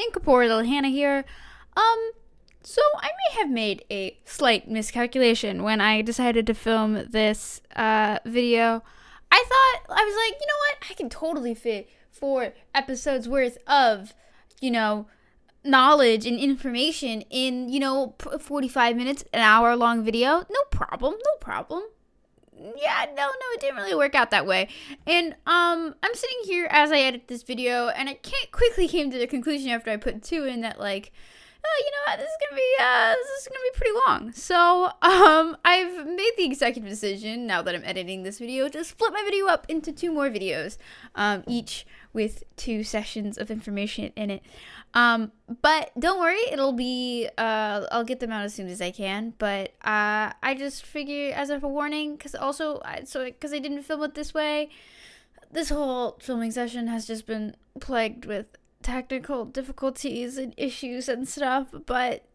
Incorporeal Hannah here. So I may have made a slight miscalculation when I decided to film this video. I thought, I was like, you know what? I can totally fit 4 episodes worth of, knowledge and information in, 45 minutes, an hour long video. No problem. Yeah, no, it didn't really work out that way. And I'm sitting here as I edit this video, and I quickly came to the conclusion after I put 2 in that, like, oh, you know what, this is gonna be pretty long. So I've made the executive decision, now that I'm editing this video, to split my video up into 2 more videos, each with 2 sessions of information in it. But don't worry, it'll be, I'll get them out as soon as I can, but, I just figure as a warning, because I didn't film it this way, this whole filming session has just been plagued with technical difficulties and issues and stuff, but,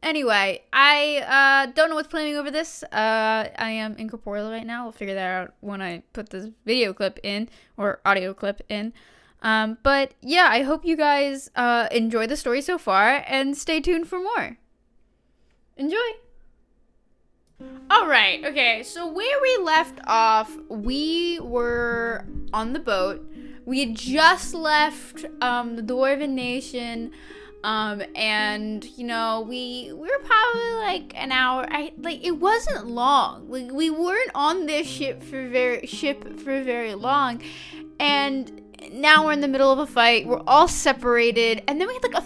anyway, I, don't know what's planning over this. I am incorporeal right now. We'll figure that out when I put this video clip in, or audio clip in. But yeah, I hope you guys enjoy the story so far, and stay tuned for more. Enjoy! Alright, okay, so where we left off, we were on the boat. We had just left the Dwarven Nation, and, we were probably like an hour, it wasn't long. Like, we weren't on this ship for very long, and now we're in the middle of a fight. We're all separated, and then we had like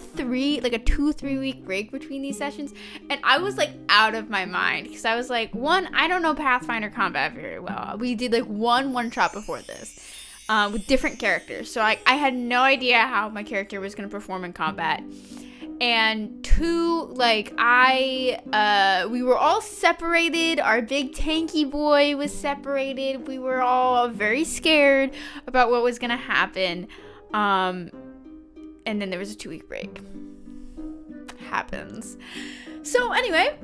a 2-3 week break between these sessions, and I was like out of my mind because I was like, one, I don't know Pathfinder combat very well. We did like one shot before this with different characters, so I had no idea how my character was going to perform in combat. And 2, like, we were all separated. Our big tanky boy was separated. We were all very scared about what was gonna happen. And then there was a 2-week break. Happens. So anyway,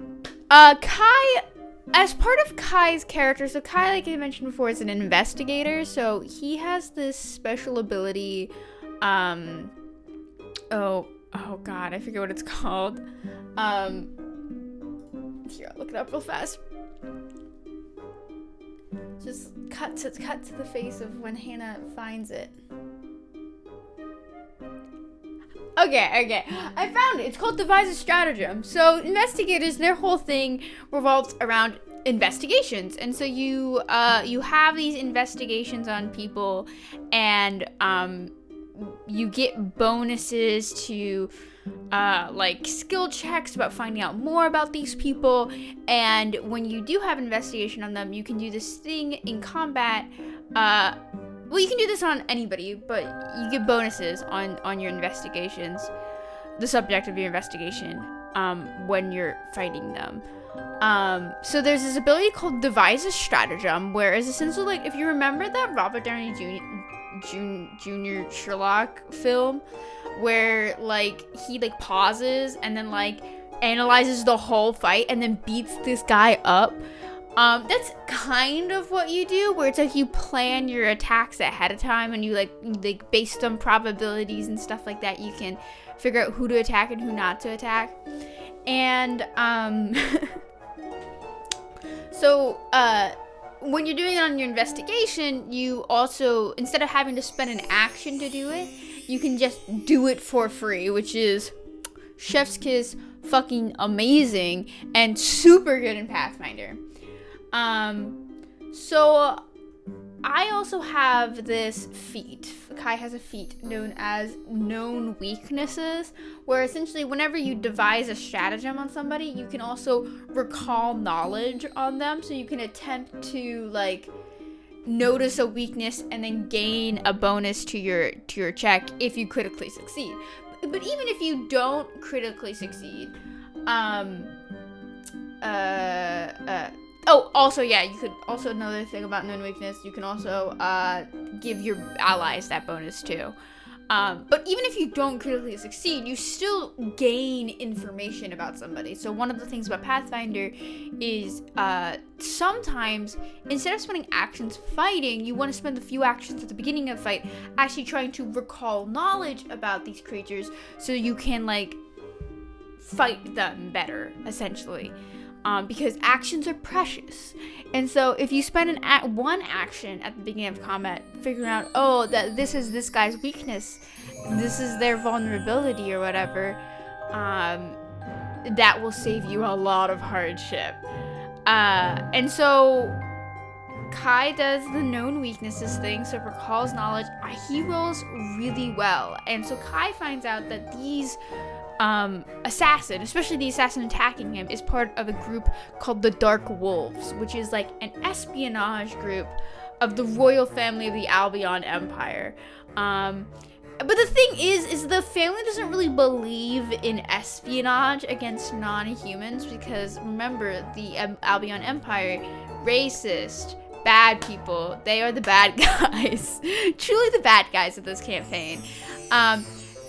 Kai, as part of Kai's character, so Kai, like I mentioned before, is an investigator. So he has this special ability, Oh god, I forget what it's called. Here, I'll look it up real fast. Just cut to the face of when Hannah finds it. Okay. I found it. It's called Devise a Stratagem. So investigators, their whole thing revolves around investigations, and so you have these investigations on people, and you get bonuses to like skill checks about finding out more about these people, and when you do have investigation on them, you can do this thing in combat. Well, you can do this on anybody, but you get bonuses on your investigations, the subject of your investigation, when you're fighting them. So there's this ability called Devise a Stratagem, where it's essentially like, if you remember that Robert Downey Jr. Sherlock film, where like he like pauses and then like analyzes the whole fight and then beats this guy up. That's kind of what you do, where it's like you plan your attacks ahead of time, and you like based on probabilities and stuff like that, you can figure out who to attack and who not to attack. And so when you're doing it on your investigation, you also, instead of having to spend an action to do it, you can just do it for free, which is chef's kiss, fucking amazing, and super good in Pathfinder. So I also have this feat. Kai has a feat known as known weaknesses, where essentially whenever you devise a stratagem on somebody, you can also recall knowledge on them, so you can attempt to like notice a weakness and then gain a bonus to your check if you critically succeed. But even if you don't critically succeed, also, yeah, you could also, another thing about known weakness, you can also give your allies that bonus too. But even if you don't critically succeed, you still gain information about somebody. So one of the things about Pathfinder is sometimes instead of spending actions fighting, you want to spend a few actions at the beginning of the fight actually trying to recall knowledge about these creatures so you can like fight them better, essentially. Because actions are precious. And so if you spend one action at the beginning of combat figuring out, oh, that this is this guy's weakness, this is their vulnerability or whatever, that will save you a lot of hardship. And so Kai does the known weaknesses thing, so recalls knowledge. He rolls really well. And so Kai finds out that these assassin, especially the assassin attacking him, is part of a group called the Dark Wolves, which is like an espionage group of the royal family of the Albion Empire. But the thing is the family doesn't really believe in espionage against non-humans because remember, the Albion Empire, racist, bad people. They are the bad guys. Truly the bad guys of this campaign.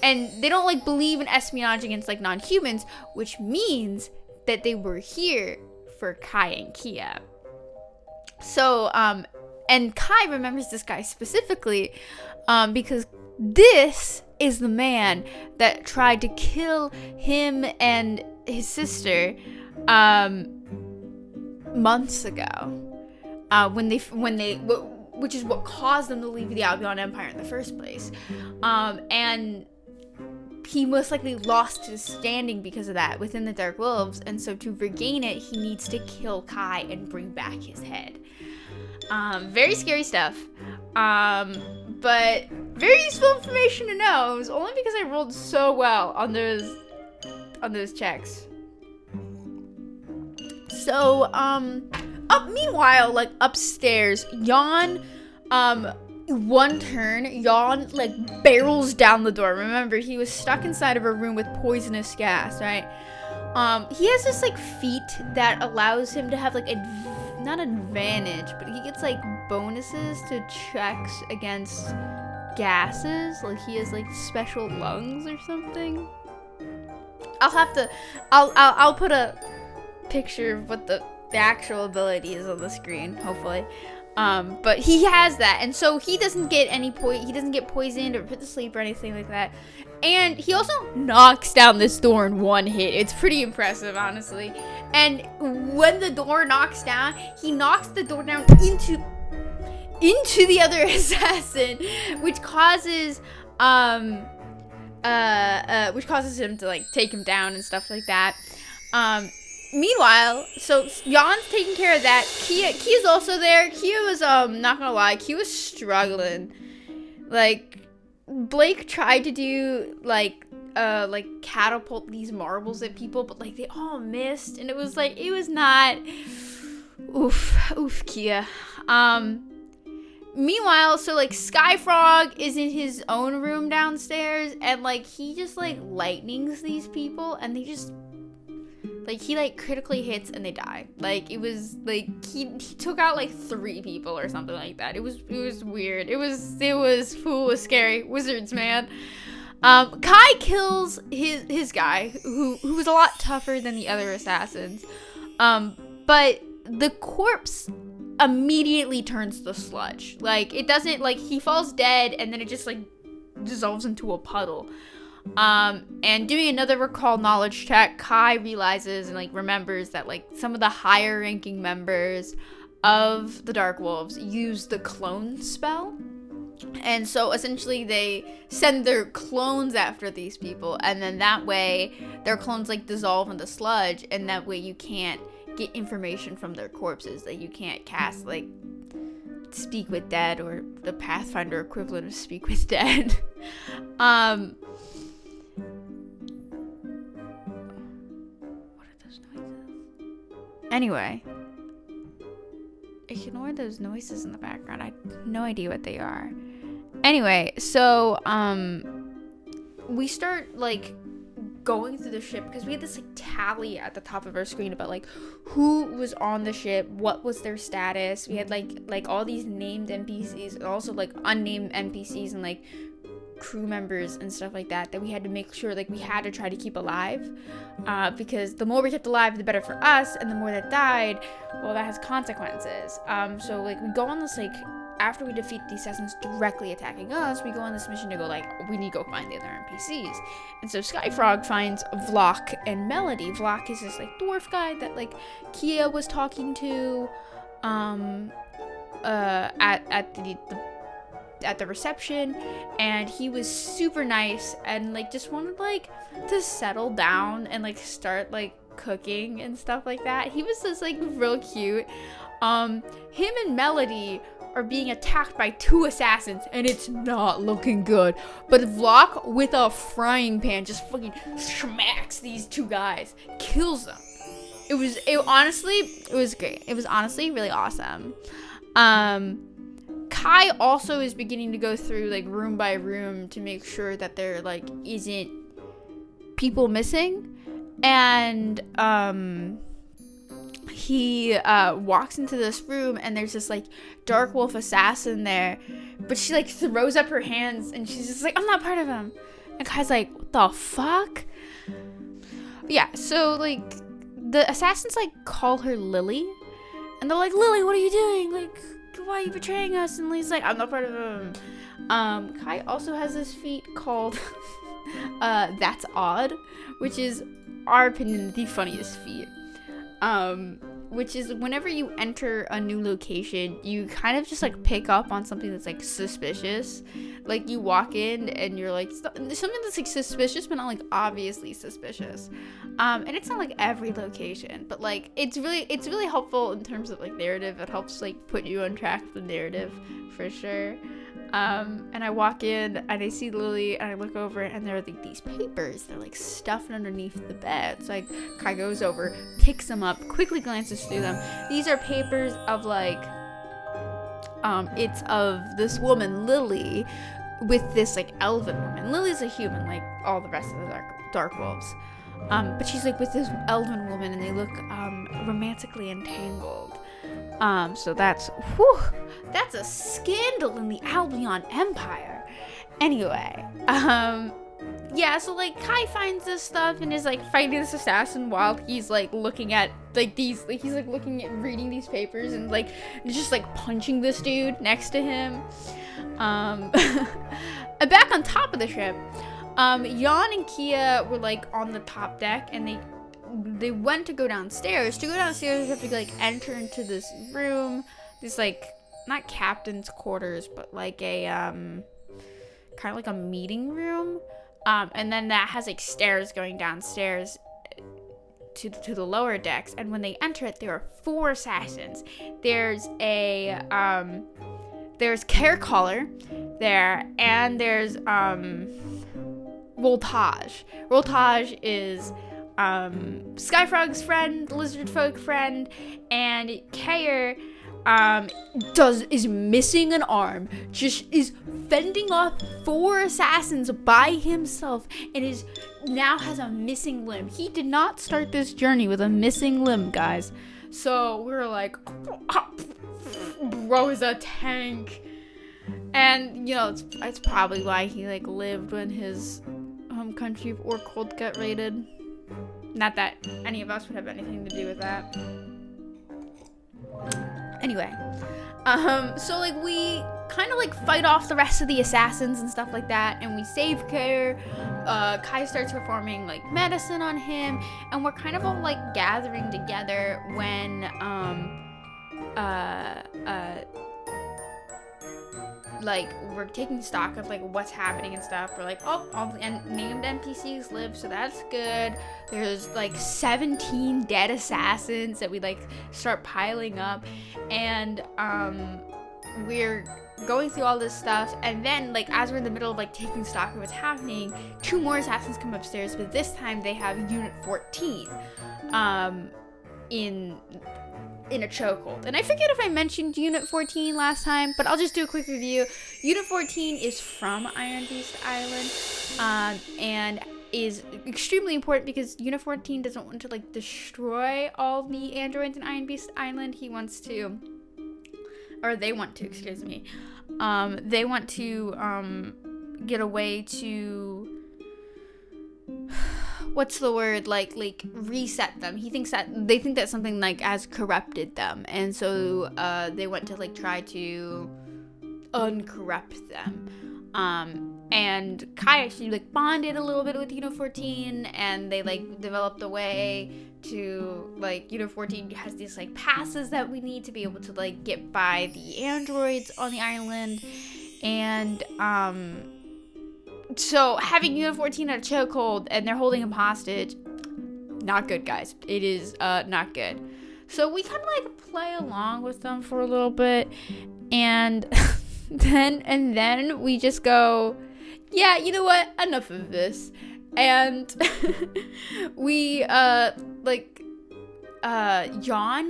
And they don't like believe in espionage against like non-humans, which means that they were here for Kai and Kia. So, and Kai remembers this guy specifically, because this is the man that tried to kill him and his sister, months ago, which is what caused them to leave the Albion Empire in the first place. And he most likely lost his standing because of that within the Dark Wolves, and so to regain it, he needs to kill Kai and bring back his head. Very scary stuff, but very useful information to know. It was only because I rolled so well on those checks. So, meanwhile, like upstairs, Jan, one turn, Jan like barrels down the door. Remember, he was stuck inside of a room with poisonous gas, right? He has this like feat that allows him to have like not advantage, but he gets like bonuses to checks against gases. Like he has like special lungs or something. I'll put a picture of what the actual ability is on the screen, hopefully. But he has that, and so he doesn't get he doesn't get poisoned or put to sleep or anything like that. And he also knocks down this door in one hit. It's pretty impressive, honestly. And when the door knocks down, he knocks the door down into the other assassin, which causes him to like take him down and stuff like that. Meanwhile, so Jan's taking care of that. Kia's also there. Kia was not gonna lie, Kia was struggling. Like Blake tried to do like catapult these marbles at people, but like they all missed, and it was not oof Kia. Meanwhile, so like Skyfrog is in his own room downstairs, and like he just like lightnings these people, and they just like he like critically hits and they die. Like it was like he took out like 3 people or something like that. It was weird. It was scary. Wizards, man. Kai kills his guy who was a lot tougher than the other assassins. But the corpse immediately turns to sludge. Like it doesn't, like he falls dead and then it just like dissolves into a puddle. And doing another recall knowledge check, Kai realizes and like remembers that like some of the higher ranking members of the Dark Wolves use the clone spell. And so essentially they send their clones after these people, and then that way their clones like dissolve into sludge, and that way you can't get information from their corpses. That you can't cast like Speak with Dead or the Pathfinder equivalent of Speak with Dead. What are those noises? Anyway, ignore those noises in the background. I have no idea what they are. Anyway, so we start like going through the ship because we had this like tally at the top of our screen about like who was on the ship, what was their status. We had like all these named NPCs and also like unnamed NPCs, and like crew members and stuff like that we had to make sure like we had to try to keep alive, because the more we kept alive the better for us, and the more that died, well, that has consequences. So like we go on this, like, after we defeat the assassins directly attacking us, we go on this mission to go, like, we need to go find the other NPCs. And so Skyfrog finds Vlok and Melody. Vlok is this, like, dwarf guy that, like, Kia was talking to, at the reception, and he was super nice and, like, just wanted, like, to settle down and, like, start, like, cooking and stuff like that. He was just, like, real cute. Him and Melody are being attacked by 2 assassins, and it's not looking good. But Vlok, with a frying pan, just fucking smacks these 2 guys, kills them. It was great. It was honestly really awesome. Kai also is beginning to go through, like, room by room to make sure that there, like, isn't people missing, and he walks into this room, and there's this, like, dark wolf assassin there, but she, like, throws up her hands, and she's just like, I'm not part of him. And Kai's like, what the fuck? Yeah, so, like, the assassins, like, call her Lily, and they're like, Lily, what are you doing? Like, why are you betraying us? And Lily's like, I'm not part of him. Kai also has this feat called That's Odd, which is, our opinion, the funniest feat. Which is whenever you enter a new location, you kind of just, like, pick up on something that's, like, suspicious. Like, you walk in and you're like, something that's, like, suspicious but not, like, obviously suspicious. And it's not, like, every location, but, like, it's really helpful in terms of, like, narrative. It helps, like, put you on track with the narrative for sure. And I walk in and I see Lily, and I look over, and there are, like, these papers. They're, like, stuffed underneath the bed. So, like, Kai goes over, picks them up, quickly glances through them. These are papers of, like, it's of this woman, Lily, with this, like, elven woman. Lily's a human, like all the rest of the dark wolves. But she's, like, with this elven woman, and they look romantically entangled. So that's a scandal in the Albion Empire. Anyway, yeah, so, like, Kai finds this stuff and is, like, fighting this assassin while he's, like, looking at, like, these, like, he's, like, reading these papers and, like, just, like, punching this dude next to him. Back on top of the ship, Jan and Kia were, like, on the top deck, and they went to go downstairs. To go downstairs, you have to, like, enter into this room, this, like, not captain's quarters, but, like, a, kind of like a meeting room. And then that has, like, stairs going downstairs to the lower decks. And when they enter it, there are 4 assassins. There's Carecaller there, and there's Voltage. Voltage is Skyfrog's friend, lizard folk friend, and Care is missing an arm, just is fending off 4 assassins by himself, and now has a missing limb. He did not start this journey with a missing limb, guys. So we were like, bro is a tank. And, you know, it's probably why he, like, lived when his home country of Orkhold got raided. Not that any of us would have anything to do with that. Anyway, so, like, we kind of, like, fight off the rest of the assassins and stuff like that, and we save Care. Kai starts performing, like, medicine on him, and we're kind of all, like, gathering together when, like, we're taking stock of, like, what's happening and stuff. We're like, oh, all the named NPCs live, so that's good. There's, like, 17 dead assassins that we, like, start piling up, and we're going through all this stuff, and then, like, as we're in the middle of, like, taking stock of what's happening, 2 more assassins come upstairs, but this time they have Unit 14 in a chokehold. And I forget if I mentioned Unit 14 last time, but I'll just do a quick review. Unit 14 is from Iron Beast Island, and is extremely important because Unit 14 doesn't want to, like, destroy all the androids in Iron Beast Island. They want to get a way to, what's the word, like reset them. They think that something like has corrupted them, and so they went to like try to uncorrupt them. And Kai actually like bonded a little bit with Unit 14, and they like developed a way to like, Unit 14 has these like passes that we need to be able to like get by the androids on the island. And so having Unit 14 at a chokehold and they're holding him hostage, not good, guys. It is not good. So we kind of like play along with them for a little bit, and then we just go, yeah, you know what? Enough of this. And we Jan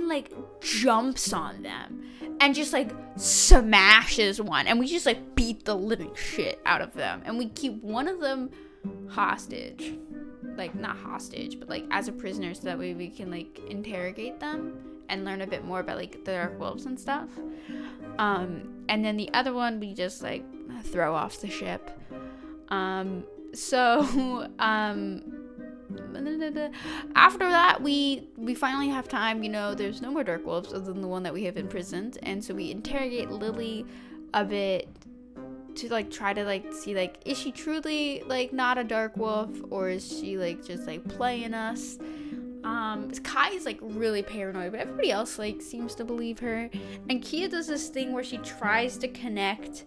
like jumps on them and just like smashes one, and we just like beat the living shit out of them, and we keep one of them hostage, like not hostage, but like as a prisoner, so that way we can like interrogate them and learn a bit more about like the Dark Wolves and stuff. And then the other one we just like throw off the ship. After that, we finally have time, there's no more Dark Wolves other than the one that we have imprisoned, and so we interrogate Lily a bit to like try to like see like, is she truly like not a Dark Wolf, or is she like just like playing us? Kai is like really paranoid, but everybody else like seems to believe her. And Kia does this thing where she tries to connect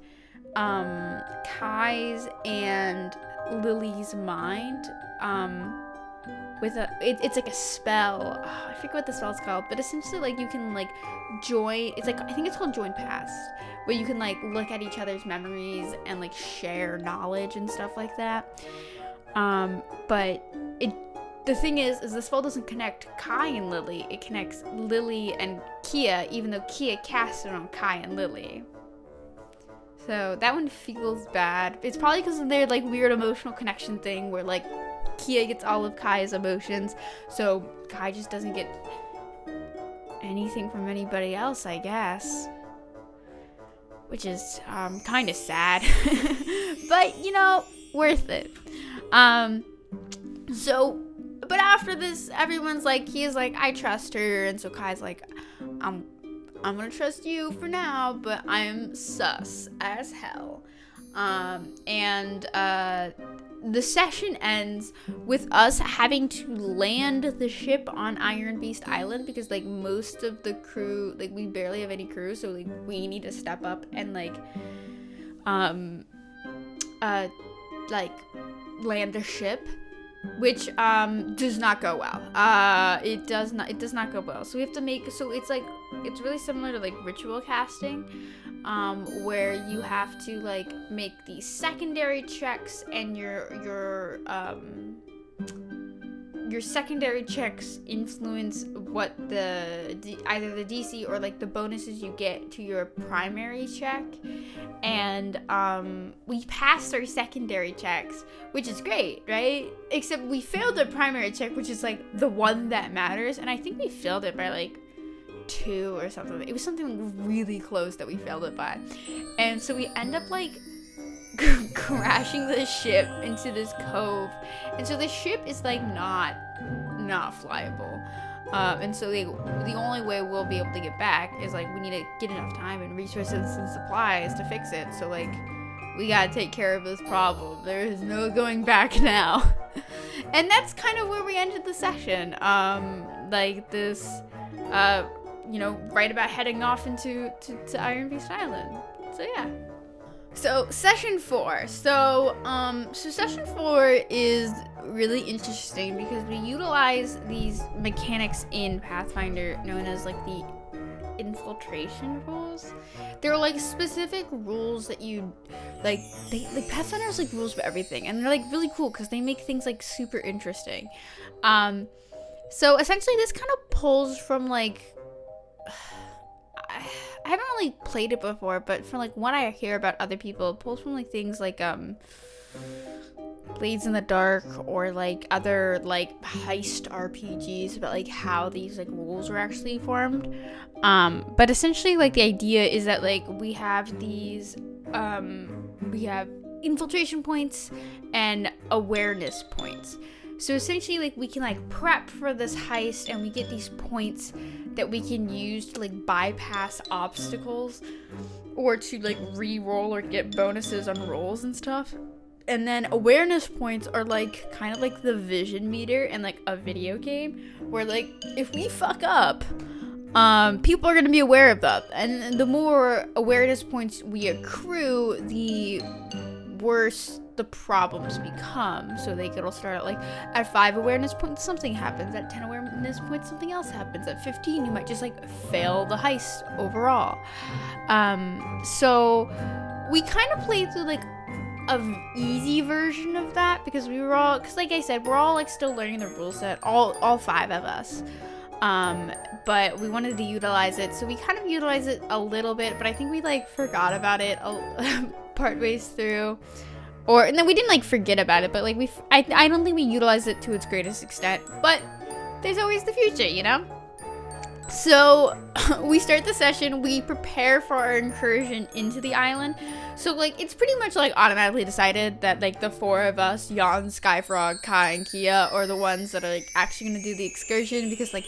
Kai's and Lily's mind with it's like a spell. I forget what the spell's called, but essentially like you can like join, it's like, I think it's called join past, where you can like look at each other's memories and like share knowledge and stuff like that. But the thing is the spell doesn't connect Kai and Lily, it connects Lily and Kia, even though Kia cast it on Kai and Lily. So that one feels bad. It's probably because of their like weird emotional connection thing, where like Kia gets all of Kai's emotions, so Kai just doesn't get anything from anybody else, I guess. Which is kind of sad. But, worth it. But after this, everyone's like, Kia's like, I trust her, and so Kai's like, I'm gonna trust you for now, but I'm sus as hell. The session ends with us having to land the ship on Iron Beast Island, because like most of the crew, like we barely have any crew, so like we need to step up and like land the ship, which does not go well. It does not go well. So we have to it's really similar to like ritual casting, where you have to like make these secondary checks, and your secondary checks influence what either the DC or like the bonuses you get to your primary check. And we passed our secondary checks, which is great, right? Except we failed our primary check, which is like the one that matters, and I think we failed it by like 2 or something. It was something really close that we failed it by, and so we end up like crashing the ship into this cove, and so the ship is like not flyable, and so the only way we'll be able to get back is like we need to get enough time and resources and supplies to fix it. So like we gotta take care of this problem. There is no going back now. And that's kind of where we ended the session. Like this right about heading off to Iron Beast Island. So yeah. So session 4. So session 4 is really interesting because we utilize these mechanics in Pathfinder known as like the infiltration rules. They're like specific rules that you like. Pathfinder has like rules for everything, and they're like really cool because they make things like super interesting. So essentially, this kind of pulls from like. I haven't really played it before, but from like what I hear about other people, it pulls from like things like Blades in the Dark, or like other like heist RPGs, about like how these like rules were actually formed. But essentially like the idea is that like we have these we have infiltration points and awareness points. So essentially, like, we can like prep for this heist, and we get these points that we can use to like bypass obstacles or to like re-roll or get bonuses on rolls and stuff. And then awareness points are like kind of like the vision meter in like a video game, where like if we fuck up, people are going to be aware of that. And the more awareness points we accrue, the worse the problems become. So they could all start at like at 5 awareness points something happens, at 10 awareness points something else happens, at 15 you might just like fail the heist overall. So we kind of played through like a easy version of that, because we were all, because like I said, we're all like still learning the rule set, all 5 of us, but we wanted to utilize it, so we kind of utilized it a little bit, but I think we like forgot about it part ways through. And then we didn't like forget about it, but like I don't think we utilized it to its greatest extent, but there's always the future, you know? So we start the session, we prepare for our incursion into the island. So like it's pretty much like automatically decided that like the 4 of us, Jan, Skyfrog, Kai, and Kia, are the ones that are like actually gonna do the excursion, because like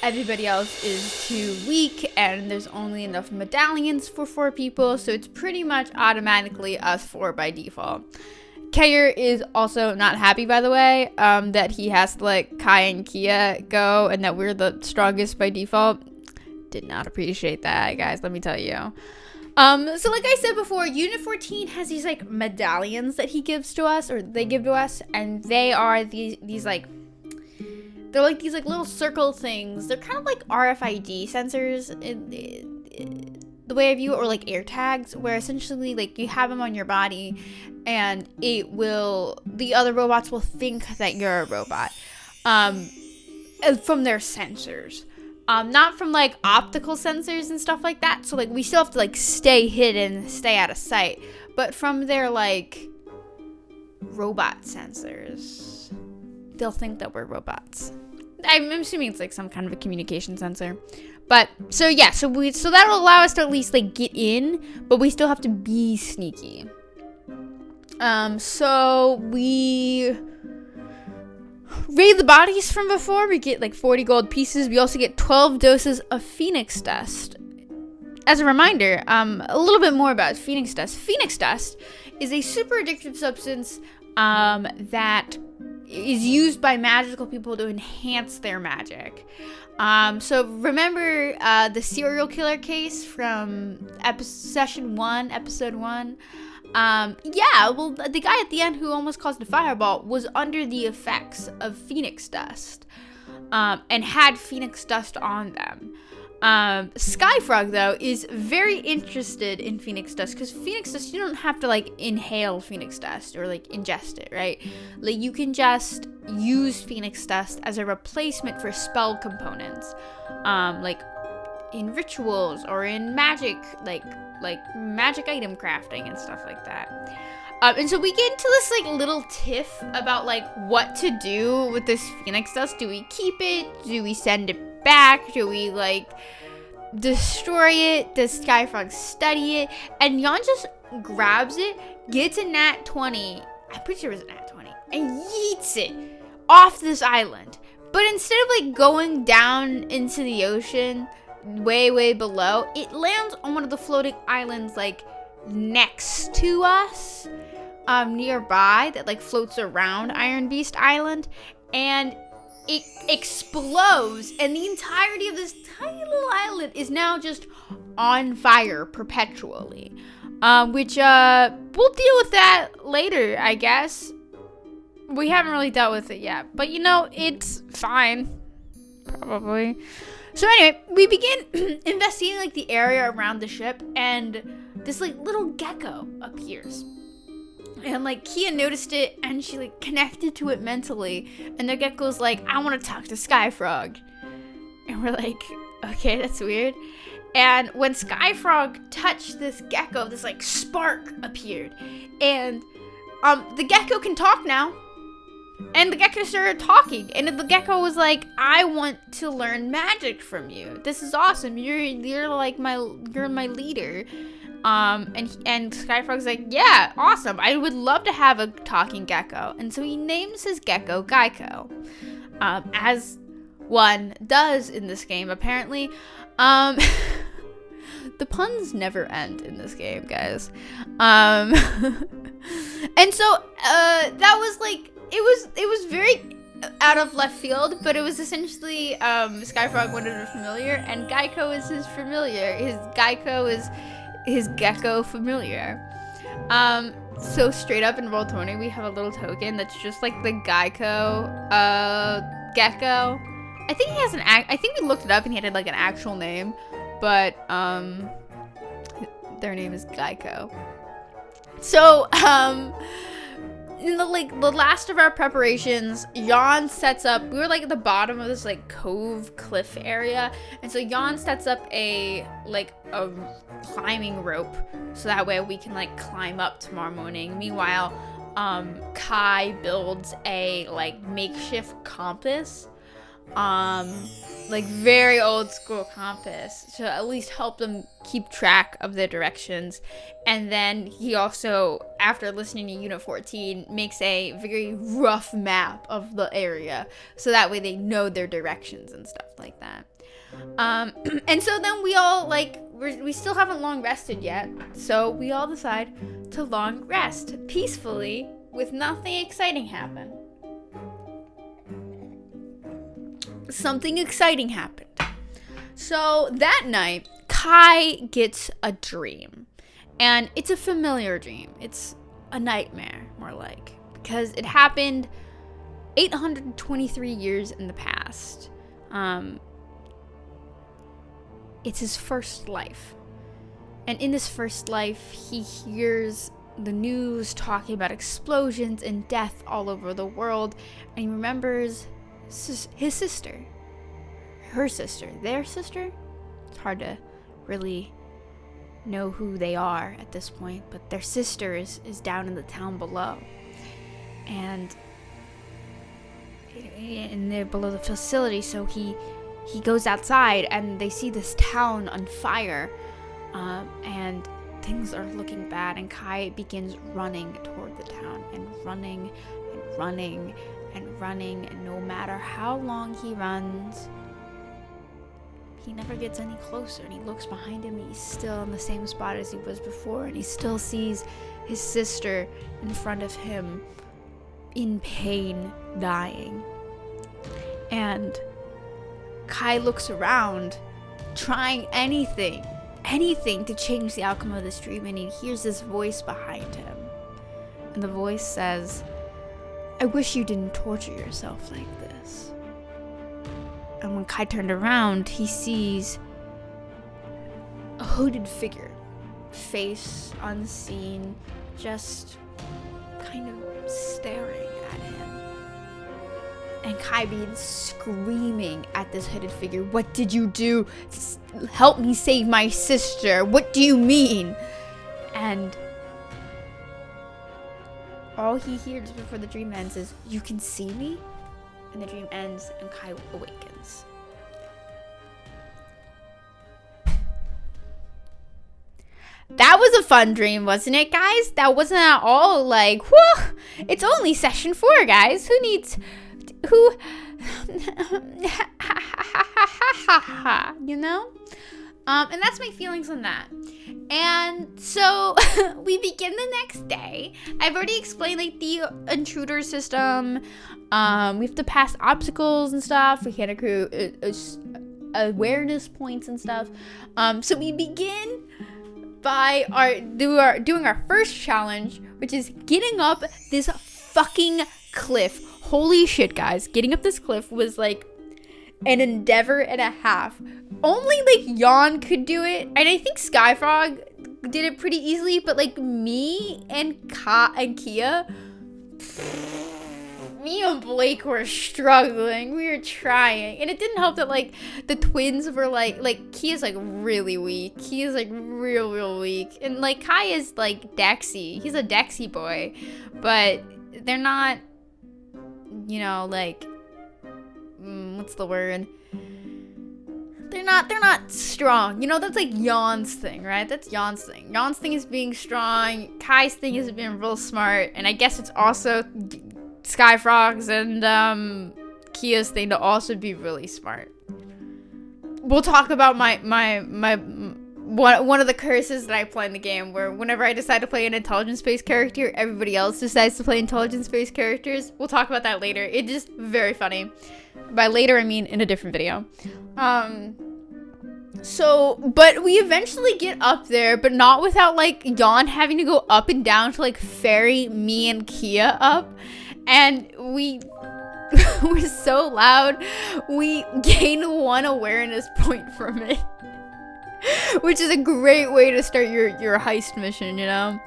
everybody else is too weak and there's only enough medallions for 4 people, so it's pretty much automatically us 4 by default. Kayer is also not happy, by the way, that he has to let Kai and Kia go and that we're the strongest by default. Did not appreciate that, guys, let me tell you. So like I said before, Unit 14 has these like medallions that he gives to us, or they give to us, and they are these like, they're like these like little circle things. They're kind of like RFID sensors in the way I view it, or like air tags, where essentially like you have them on your body and the other robots will think that you're a robot from their sensors. Not from like optical sensors and stuff like that. So like we still have to like stay hidden, stay out of sight, but from their like robot sensors, they'll think that we're robots. I'm assuming it's like some kind of a communication sensor. But so yeah, so that'll allow us to at least like get in, but we still have to be sneaky. So we raid the bodies from before. We get like 40 gold pieces. We also get 12 doses of Phoenix dust. As a reminder, a little bit more about Phoenix dust. Phoenix dust is a super addictive substance that is used by magical people to enhance their magic. So remember the serial killer case from episode 1? Yeah, well, the guy at the end who almost caused a fireball was under the effects of Phoenix dust, and had Phoenix dust on them. Skyfrog, though, is very interested in Phoenix dust, because Phoenix dust, you don't have to like inhale Phoenix dust or like ingest it, right? Like you can just use Phoenix dust as a replacement for spell components, like in rituals or in magic, like magic item crafting and stuff like that. And so we get into this like little tiff about like what to do with this Phoenix dust. Do we keep it? Do we send it back? Do we like destroy it? Does Skyfrog study it? And Jan just grabs it, gets a nat 20, I'm pretty sure it was a nat 20, and yeets it off this island. But instead of like going down into the ocean way below, it lands on one of the floating islands like next to us, nearby, that like floats around Iron Beast Island, and it explodes, and the entirety of this tiny little island is now just on fire perpetually, which we'll deal with that later, I guess. We haven't really dealt with it yet, but you know, it's fine, probably. So anyway, we begin investigating like the area around the ship, and this like little gecko appears. And like Kia noticed it, and she like connected to it mentally, and the gecko's like, I want to talk to Skyfrog. And we're like, okay, that's weird. And when Skyfrog touched this gecko, this like spark appeared, and the gecko can talk now. And the gecko started talking, and the gecko was like, I want to learn magic from you. This is awesome. You're like you're my leader. And Skyfrog's like, yeah, awesome. I would love to have a talking gecko. And so he names his gecko Geico, as one does in this game, apparently. The puns never end in this game, guys. And so that was like, it was very out of left field, but it was essentially Skyfrog wanted a familiar, and Geico is his familiar. His Geico is his gecko familiar. So straight up in Roll20, we have a little token that's just like the Geico gecko. I think he has I think we looked it up and he had like an actual name, but their name is Geico. So in the last of our preparations, Jan sets up, we were like at the bottom of this like cove cliff area, and so Jan sets up a climbing rope so that way we can like climb up tomorrow morning. Meanwhile, Kai builds a like makeshift compass, like very old school compass to at least help them keep track of the directions. And then he also, after listening to Unit 14, makes a very rough map of the area so that way they know their directions and stuff like that. And so then we all like, we still haven't long rested yet, so we all decide to long rest peacefully with nothing exciting happen. Something exciting happened. So that night, Kai gets a dream. And it's a familiar dream. It's a nightmare, more like. Because it happened 823 years in the past. It's his first life. And in this first life, he hears the news talking about explosions and death all over the world. And he remembers his sister, her sister, their sister. It's hard to really know who they are at this point, but their sister is down in the town below, and they're below the facility. So he goes outside and they see this town on fire, and things are looking bad, and Kai begins running toward the town and running and running and running, and no matter how long he runs, he never gets any closer. And he looks behind him, and he's still in the same spot as he was before, and he still sees his sister in front of him in pain, dying. And Kai looks around, trying anything to change the outcome of this dream, and he hears this voice behind him, and the voice says, "I wish you didn't torture yourself like this." And when Kai turned around, he sees a hooded figure, face unseen, just kind of staring at him. And Kai begins screaming at this hooded figure, "What did you do? Help me save my sister. What do you mean?" And all he hears before the dream ends is, "You can see me?" And the dream ends and Kai awakens. That was a fun dream, wasn't it, guys? That wasn't at all like, whew, it's only session 4, guys. You know? And that's my feelings on that. And so we begin the next day. I've already explained like the intruder system. We have to pass obstacles and stuff. We can accrue awareness points and stuff. So we begin by doing our first challenge, which is getting up this fucking cliff. Holy shit, guys. Getting up this cliff was like an endeavor and a half. Only like Jan could do it, and I think Skyfrog did it pretty easily, but like me and Kia, me and Blake were struggling. We were trying, and it didn't help that like the twins were like Kia's like really weak. Kia's like real weak, and like Kai is like Dexy. He's a Dexy boy, but they're not, you know, like what's the word? they're not strong. You know, that's like Yon's thing, right? That's Yon's thing. Yon's thing is being strong. Kai's thing is being real smart. And I guess it's also Skyfrog's and Kia's thing to also be really smart. We'll talk about my one of the curses that I play in the game, where whenever I decide to play an intelligence-based character, everybody else decides to play intelligence-based characters. We'll talk about that later. It's just very funny. By later, I mean in a different video. But we eventually get up there, but not without, like, Yon having to go up and down to, like, ferry me and Kia up. And we were so loud, we gained 1 awareness point from it. Which is a great way to start your heist mission, you know?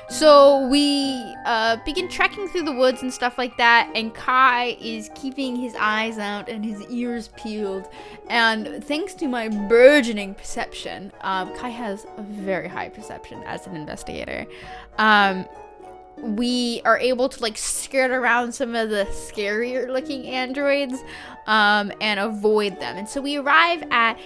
So we begin trekking through the woods and stuff like that, and Kai is keeping his eyes out and his ears peeled. And thanks to my burgeoning perception, Kai has a very high perception as an investigator. We are able to, like, skirt around some of the scarier looking androids and avoid them. And so we arrive at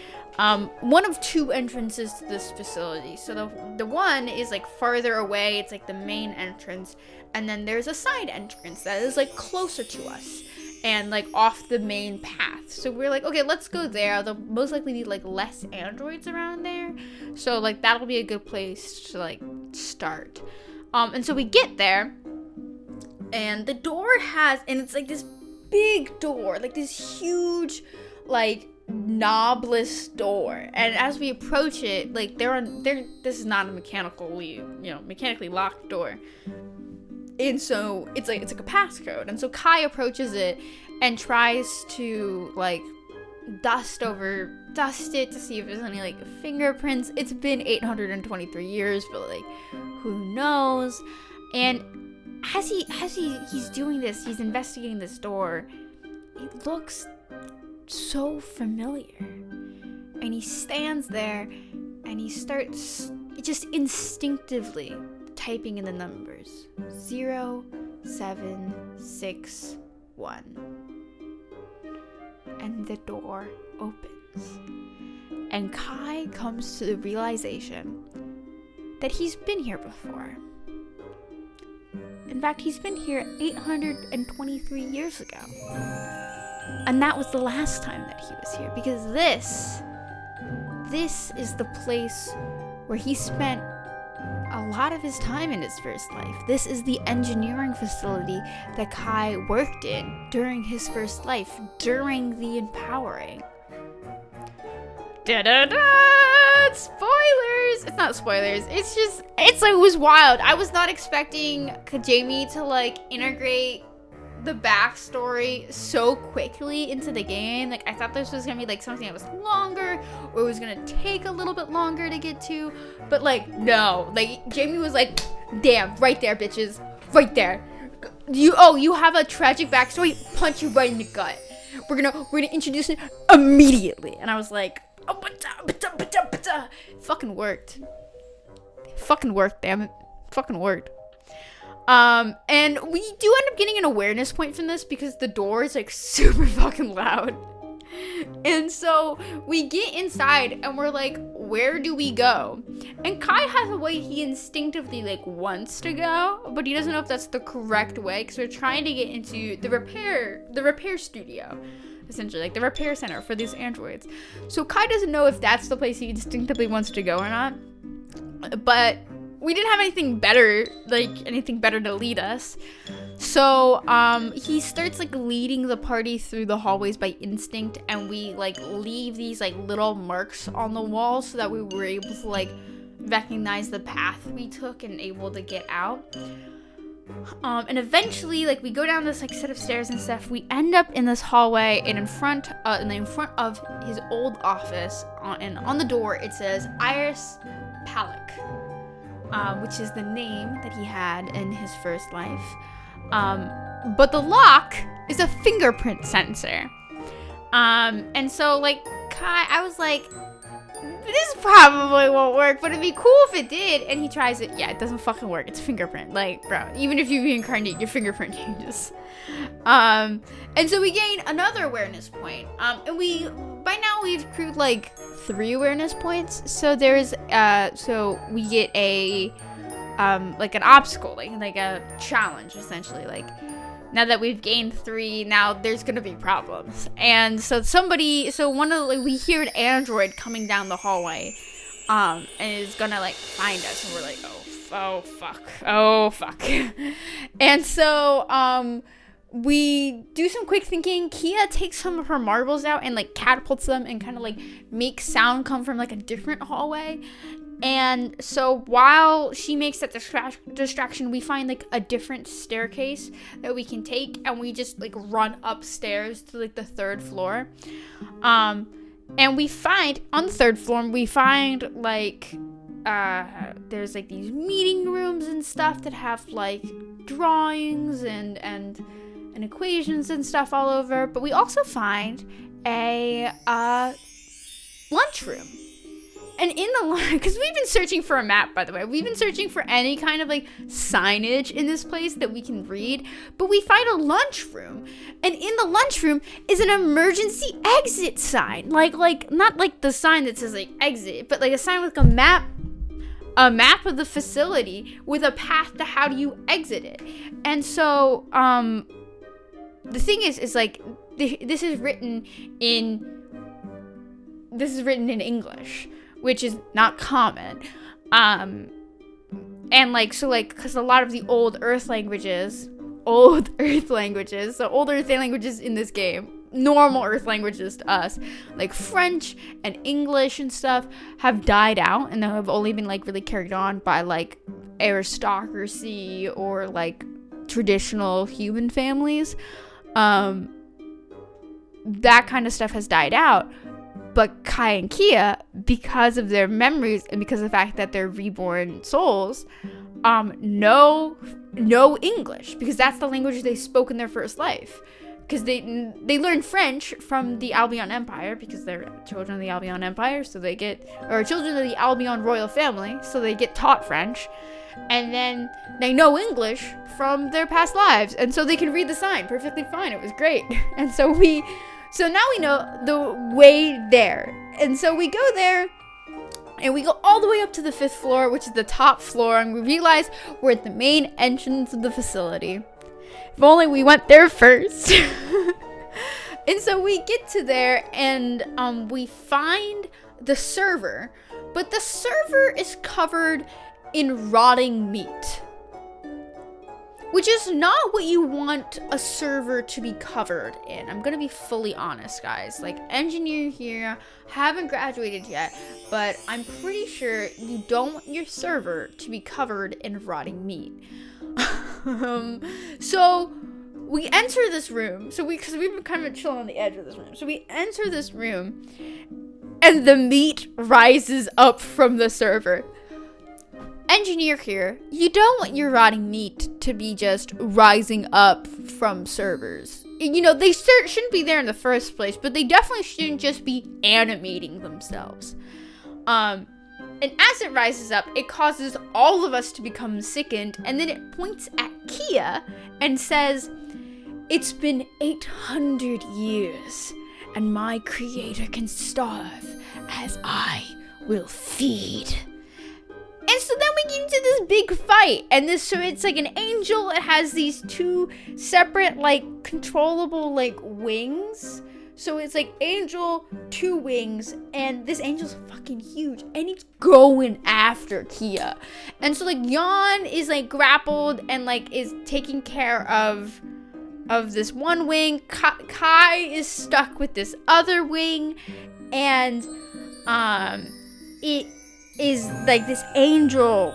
one of 2 entrances to this facility. So the one is, like, farther away. It's like the main entrance, and then there's a side entrance that is, like, closer to us and, like, off the main path. So we're like, okay, let's go there. There'll most likely be, like, less androids around there, so, like, that'll be a good place to, like, start. And so we get there, and the door and it's like this big door, like this huge, like, knobless door. And as we approach it, like, this is not a mechanically locked door. And so it's like a passcode. And so Kai approaches it and tries to, like, dust it to see if there's any, like, fingerprints. It's been 823 years, but, like, who knows? And as he's doing this, he's investigating this door, it looks so familiar. And he stands there and he starts just instinctively typing in the numbers. 0761. And the door opens. And Kai comes to the realization that he's been here before. In fact, he's been here 823 years ago. And that was the last time that he was here, because this is the place where he spent a lot of his time in his first life. This is the engineering facility that Kai worked in during his first life, during the empowering. Da-da-da! Spoilers! It's not spoilers. It was wild. I was not expecting Jamie to, like, integrate the backstory so quickly into the game. Like, I thought this was gonna be, like, something that was longer, or it was gonna take a little bit longer to get to. But, like, no. Like, Jamie was like, damn, right there, bitches. Right there. You have a tragic backstory? Punch you right in the gut. We're gonna introduce it immediately. And I was like, oh, fucking worked. Fucking worked, damn it. Fucking worked. And we do end up getting an awareness point from this because the door is, like, super fucking loud. And so we get inside and we're like, where do we go? And Kai has a way he instinctively, like, wants to go, but he doesn't know if that's the correct way, because we're trying to get into the repair studio, essentially, like the repair center for these androids. So Kai doesn't know if that's the place he instinctively wants to go or not, but we didn't have anything better to lead us. So he starts, like, leading the party through the hallways by instinct, and we, like, leave these, like, little marks on the wall so that we were able to, like, recognize the path we took and able to get out. And eventually, like, we go down this, like, set of stairs and stuff. We end up in this hallway, and in front of his old office, and on the door it says Iris Palak. Which is the name that he had in his first life. But the lock is a fingerprint sensor. And so, like, Kai, I was like, this probably won't work, but it'd be cool if it did. And he tries it. Yeah, it doesn't fucking work. It's a fingerprint. Like, bro, even if you reincarnate, your fingerprint changes. And so we gain another awareness point. And by now we've accrued like 3 awareness points. So there's, so we get a, like an obstacle, like a challenge, essentially. Like, now that we've gained 3, now there's gonna be problems. And so we hear an android coming down the hallway, and is gonna like find us, and we're like, oh fuck. And so, we do some quick thinking. Kia takes some of her marbles out and like catapults them and kind of like makes sound come from like a different hallway. And so while she makes that distraction, we find like a different staircase that we can take, and we just like run upstairs to like the 3rd floor. And we find on the 3rd floor, we find like there's like these meeting rooms and stuff that have like drawings and equations and stuff all over. But we also find a lunchroom. And in the because we've been searching for a map, by the way. We've been searching for any kind of like signage in this place that we can read. But we find a lunchroom. And in the lunchroom is an emergency exit sign. Like not like the sign that says like exit, but like a sign with a map of the facility with a path to how do you exit it. And so the thing is like this is written in English, which is not common. And like, so like, because a lot of the old Earth languages, so old Earth languages in this game, normal Earth languages to us, like French and English and stuff, have died out and have only been like really carried on by like aristocracy or like traditional human families. That kind of stuff has died out. But Kai and Kia, because of their memories and because of the fact that they're reborn souls, know English, because that's the language they spoke in their first life. Because they learned French from the Albion Empire, because they're children of the Albion Empire, so they get, or children of the Albion royal family, so they get taught French. And then they know English from their past lives, and so they can read the sign perfectly fine. It was great. And so now we know the way there. And so we go there, and we go all the way up to the 5th floor, which is the top floor, and we realize we're at the main entrance of the facility. If only we went there first. And so we get to there, and we find the server, but the server is covered in rotting meat, which is not what you want a server to be covered in. I'm gonna be fully honest, guys. Like, engineer here, haven't graduated yet, but I'm pretty sure you don't want your server to be covered in rotting meat. So we enter this room. Because we've been kind of chilling on the edge of this room. So we enter this room, and the meat rises up from the server. Engineer here, you don't want your rotting meat to be just rising up from servers. You know, they shouldn't be there in the first place, but they definitely shouldn't just be animating themselves. And as it rises up, it causes all of us to become sickened, and then it points at Kia and says, "It's been 800 years, and my creator can starve as I will feed." And so then we get into this big fight, and so it's like an angel. It has these 2 separate, like, controllable, like, wings. So it's like angel, 2 wings, and this angel's fucking huge, and he's going after Kia. And so like Jan is like grappled and like is taking care of this one wing. Kai is stuck with this other wing, and it is like this angel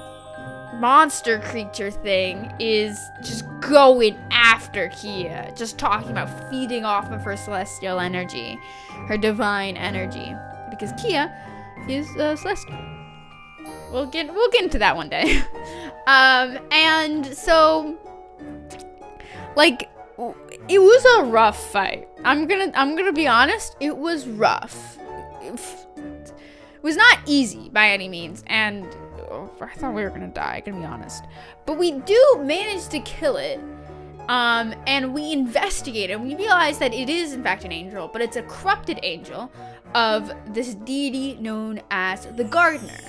monster creature thing is just going after Kia, just talking about feeding off of her celestial energy, her divine energy, because Kia is celestial. We'll get into that one day. And so like it was a rough fight. I'm gonna be honest, it was rough. was not easy by any means, and I thought we were gonna die, gonna be honest. But we do manage to kill it, and we investigate it. We realize that it is in fact an angel, but it's a corrupted angel of this deity known as the Gardener,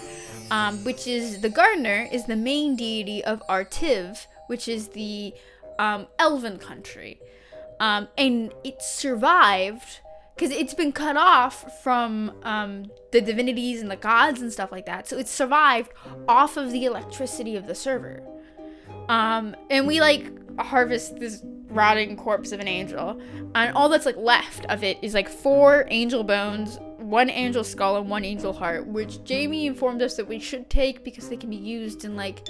which is the main deity of Artiv, which is the elven country, and it survived because it's been cut off from the divinities and the gods and stuff like that. So it survived off of the electricity of the server. And we like harvest this rotting corpse of an angel, and all that's like left of it is like 4 angel bones, 1 angel skull, and 1 angel heart, which Jamie informed us that we should take because they can be used in like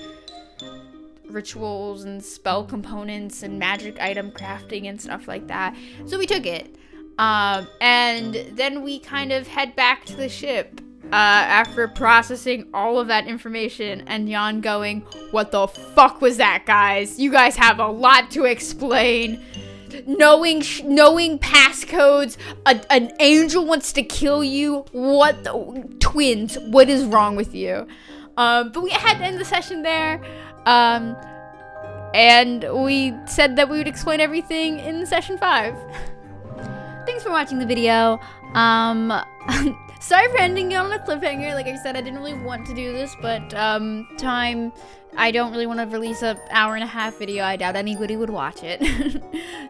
rituals and spell components and magic item crafting and stuff like that. So we took it. And then we kind of head back to the ship after processing all of that information, and Jan going, "What the fuck was that, guys? You guys have a lot to explain. Knowing passcodes, an angel wants to kill you. What the twins? What is wrong with you?" But we had to end the session there. And we said that we would explain everything in session 5. Thanks for watching the video. Sorry for ending it on a cliffhanger. Like I said, I didn't really want to do this, but I don't really want to release an hour-and-a-half video. I doubt anybody would watch it.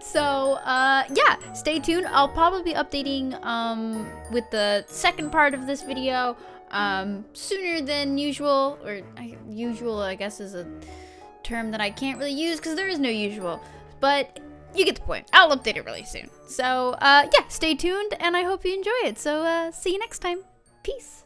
So yeah, stay tuned. I'll probably be updating with the second part of this video sooner than usual, or usual I guess is a term that I can't really use because there is no usual, but you get the point. I'll update it really soon. So, yeah, stay tuned, and I hope you enjoy it. So, see you next time. Peace.